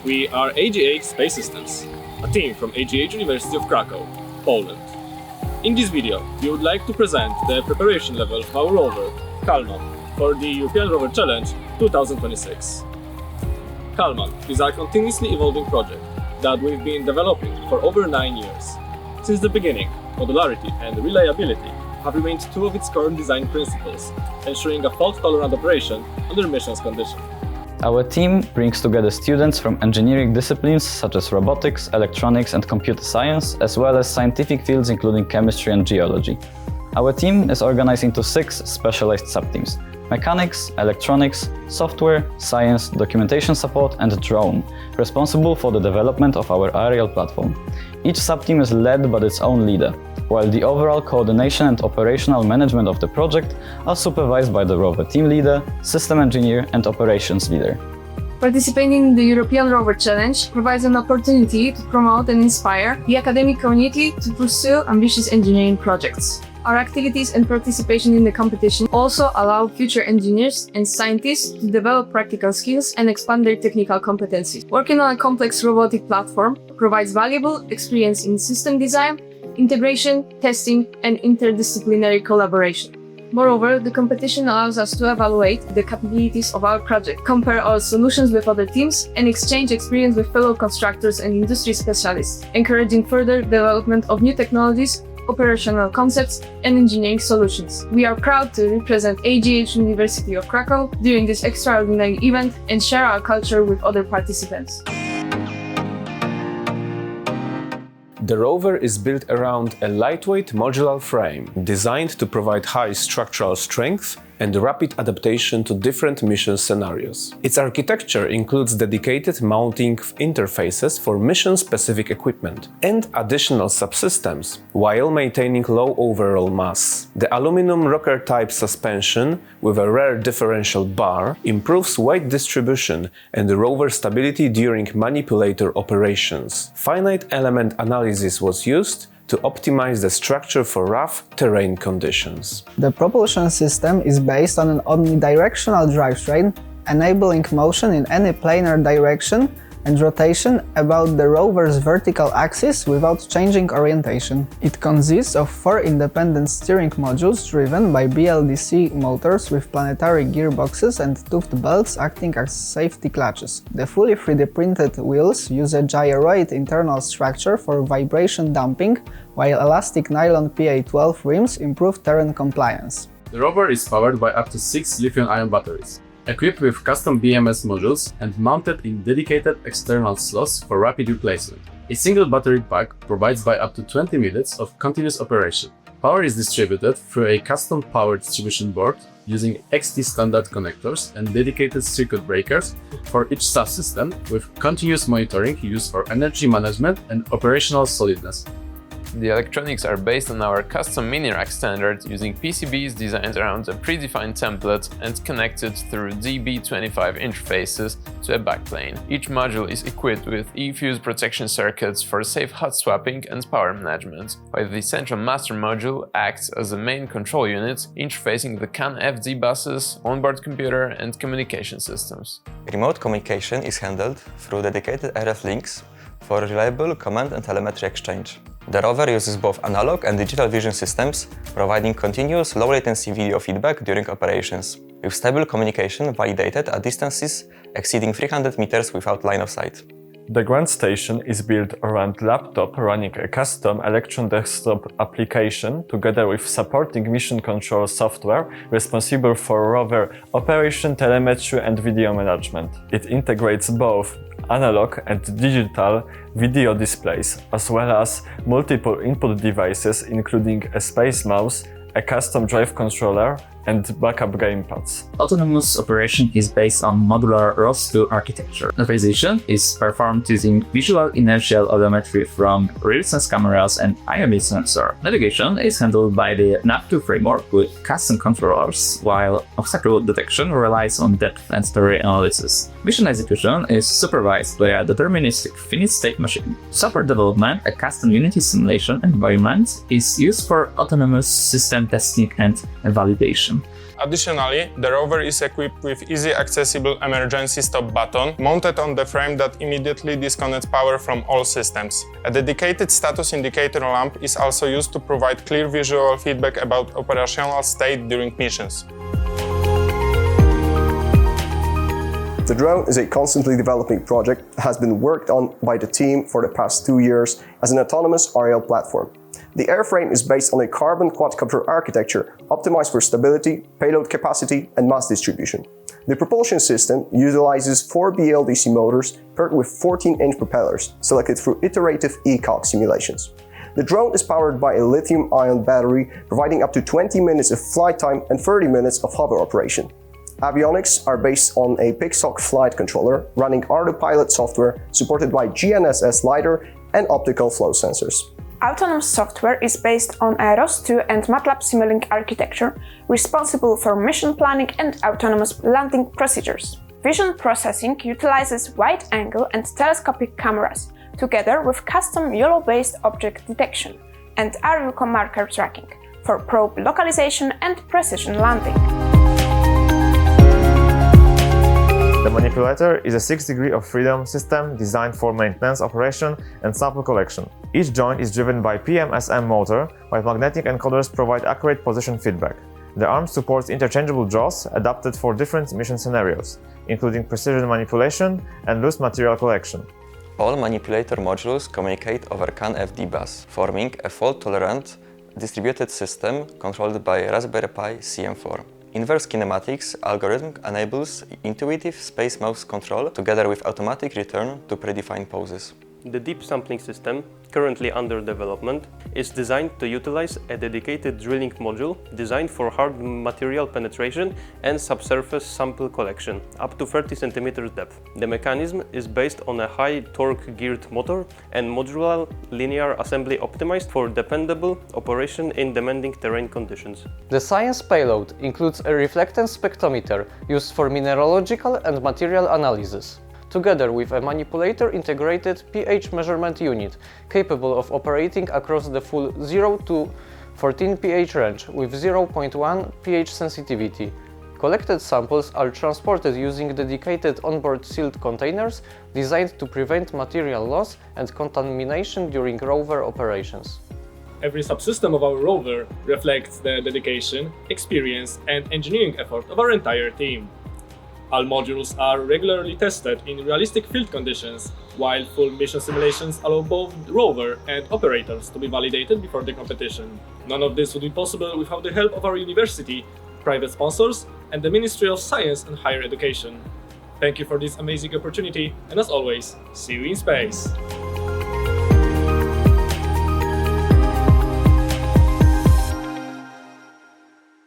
We are AGH Space Systems, a team from AGH University of Krakow, Poland. In this video, we would like to present the preparation level of our rover, Kalman, for the European Rover Challenge 2026. Kalman is a continuously evolving project that we've been developing for over 9 years. Since the beginning, modularity and reliability have remained two of its core design principles, ensuring a fault-tolerant operation under missions conditions. Our team brings together students from engineering disciplines such as robotics, electronics and computer science, as well as scientific fields including chemistry and geology. Our team is organized into 6 specialized subteams: mechanics, electronics, software, science, documentation support and drone, responsible for the development of our aerial platform. Each subteam is led by its own leader, while the overall coordination and operational management of the project are supervised by the rover team leader, system engineer and operations leader. Participating in the European Rover Challenge provides an opportunity to promote and inspire the academic community to pursue ambitious engineering projects. Our activities and participation in the competition also allow future engineers and scientists to develop practical skills and expand their technical competencies. Working on a complex robotic platform provides valuable experience in system design, integration, testing, and interdisciplinary collaboration. Moreover, the competition allows us to evaluate the capabilities of our project, compare our solutions with other teams, and exchange experience with fellow constructors and industry specialists, encouraging further development of new technologies, operational concepts, and engineering solutions. We are proud to represent AGH University of Krakow during this extraordinary event and share our culture with other participants. The rover is built around a lightweight modular frame designed to provide high structural strength and rapid adaptation to different mission scenarios. Its architecture includes dedicated mounting interfaces for mission-specific equipment and additional subsystems, while maintaining low overall mass. The aluminum rocker-type suspension with a rear differential bar improves weight distribution and rover stability during manipulator operations. Finite element analysis was used to optimize the structure for rough terrain conditions. The propulsion system is based on an omnidirectional drivetrain, enabling motion in any planar direction and rotation about the rover's vertical axis without changing orientation. It consists of 4 independent steering modules driven by BLDC motors with planetary gearboxes and toothed belts acting as safety clutches. The fully 3D printed wheels use a gyroid internal structure for vibration damping, while elastic nylon PA12 rims improve terrain compliance. The rover is powered by up to 6 lithium-ion batteries, equipped with custom BMS modules and mounted in dedicated external slots for rapid replacement. A single battery pack provides by up to 20 minutes of continuous operation. Power is distributed through a custom power distribution board using XT standard connectors and dedicated circuit breakers for each subsystem, with continuous monitoring used for energy management and operational solidness. The electronics are based on our custom mini-rack standard using PCBs designed around a predefined template and connected through DB25 interfaces to a backplane. Each module is equipped with eFuse protection circuits for safe hot swapping and power management, while the central master module acts as the main control unit, interfacing the CAN FD buses, onboard computer and communication systems. Remote communication is handled through dedicated RF links for reliable command and telemetry exchange. The rover uses both analog and digital vision systems, providing continuous low-latency video feedback during operations, with stable communication validated at distances exceeding 300 meters without line of sight. The ground station is built around laptop running a custom Electron desktop application together with supporting mission control software responsible for rover operation, telemetry and video management. It integrates both analog and digital video displays, as well as multiple input devices including a space mouse, a custom drive controller and backup gamepads. Autonomous operation is based on modular ROS2 architecture. Navigation is performed using visual inertial odometry from rear-sense cameras and IME sensor. Navigation is handled by the NAV2 framework with custom controllers, while obstacle detection relies on depth and story analysis. Mission execution is supervised by a deterministic finite-state machine. Software development, a custom Unity simulation environment, is used for autonomous system testing and validation. Additionally, the rover is equipped with easy accessible emergency stop button mounted on the frame that immediately disconnects power from all systems. A dedicated status indicator lamp is also used to provide clear visual feedback about operational state during missions. The drone is a constantly developing project that has been worked on by the team for the past 2 years as an autonomous aerial platform. The airframe is based on a carbon quadcopter architecture optimized for stability, payload capacity, and mass distribution. The propulsion system utilizes 4 BLDC motors paired with 14-inch propellers, selected through iterative ECOG simulations. The drone is powered by a lithium-ion battery, providing up to 20 minutes of flight time and 30 minutes of hover operation. Avionics are based on a Pixhawk flight controller running autopilot software supported by GNSS LiDAR and optical flow sensors. Autonomous software is based on a ROS2 and MATLAB Simulink architecture, responsible for mission planning and autonomous landing procedures. Vision processing utilizes wide-angle and telescopic cameras, together with custom YOLO-based object detection and RUCO marker tracking for probe localization and precision landing. The Manipulator is a 6 degree of freedom system designed for maintenance, operation, and sample collection. Each joint is driven by PMSM motor, while magnetic encoders provide accurate position feedback. The arm supports interchangeable jaws adapted for different mission scenarios, including precision manipulation and loose material collection. All Manipulator modules communicate over CAN FD bus, forming a fault-tolerant distributed system controlled by Raspberry Pi CM4. Inverse kinematics algorithm enables intuitive space mouse control together with automatic return to predefined poses. The deep sampling system, currently under development, is designed to utilize a dedicated drilling module designed for hard material penetration and subsurface sample collection, up to 30 cm depth. The mechanism is based on a high-torque geared motor and modular linear assembly optimized for dependable operation in demanding terrain conditions. The science payload includes a reflectance spectrometer used for mineralogical and material analysis, together with a Manipulator integrated pH measurement unit capable of operating across the full 0 to 14 pH range with 0.1 pH sensitivity. Collected samples are transported using dedicated onboard sealed containers designed to prevent material loss and contamination during rover operations. Every subsystem of our rover reflects the dedication, experience, and engineering effort of our entire team. All modules are regularly tested in realistic field conditions, while full mission simulations allow both the rover and operators to be validated before the competition. None of this would be possible without the help of our university, private sponsors, and the Ministry of Science and Higher Education. Thank you for this amazing opportunity, and as always, see you in space!